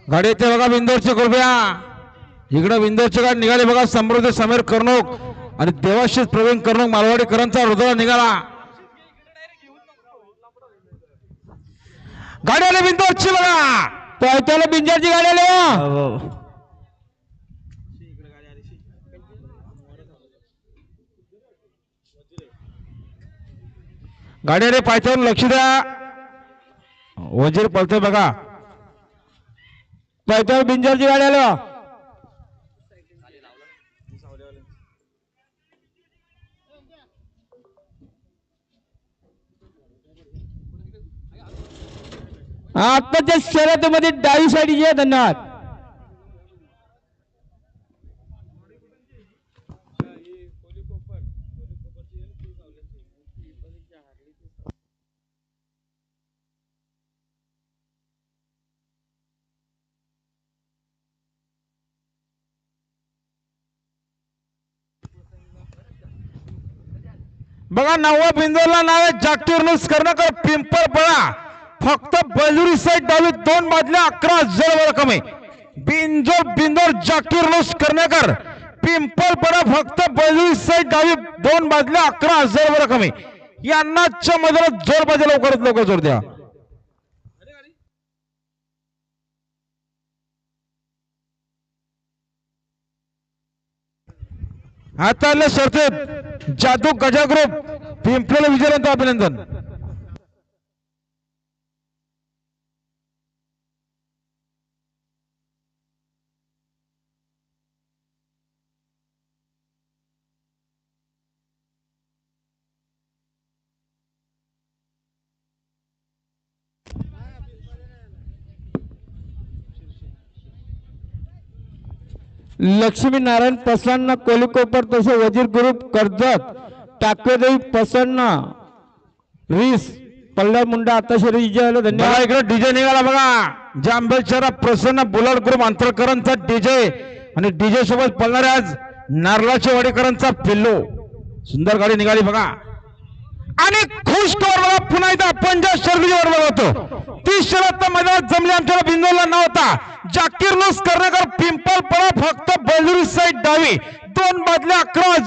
गाडी येते बघा बिंदोरची कृपया इकडे बिंदोरची गाडी निघाली बघा समृद्धी समीर कर्णूक आणि देवाशीष प्रवीण कर्णूक मालवाडीकरांचा हृदय निघाला गाडी आली बिंदोरची बघा पळत्याला बिंजरची गाडी आली गाडी आली पायथ्यावर लक्ष द्या वजीर पळतोय बघा पायथ्यावर बिंजरची गाडी आली आताच्या शर्यतीमध्ये डावी साईड ये धन्यवाद बघा नववा बिंदोरला नाव आहे जागतिक कर्णकर पिंपळपळा फक्त बलुरी साईड डावी दोन बाजल्या 11,000 रक्कम आहे बिंदोर जागतिक कर्णकर पिंपळपळा फक्त बलुरी साईड डावी दोन बाजल्या 11,000 रक्कम आहे यांनाच्या मैदानात जोर पाहिजे लवकरात लवकर जोर द्या आता शर्तीत जादू गजा ग्रुप पिंपळेला विजयानंतर अभिनंदन लक्ष्मी नारायण प्रसन्न कोलिकोपर तसे वजीर ग्रुप कर्जत टाकेदेवी प्रसन्न रीस पल्लर मुंडा आता शरीर विजय धन्यवाद इकडे डीजे निघाला बघा जांभेलचरा प्रसन्न बुलट ग्रुप अंतरकरांचा डीजे आणि डीजे सोबत पळणारे आज नारळाच्या वाडीकरांचा पिल्लो सुंदर गाडी निघाली बघा आणि खुश कर बघा पुन्हा एकदा पंजाब शर्यतीवर बघतो ती शर्यत मैदानात जमली आमच्याला बिंदोरला नाव होता जागतिक कर्णकर पिंपळपळा फक्त बलुरी साईड डावी दोन बाजल्या 11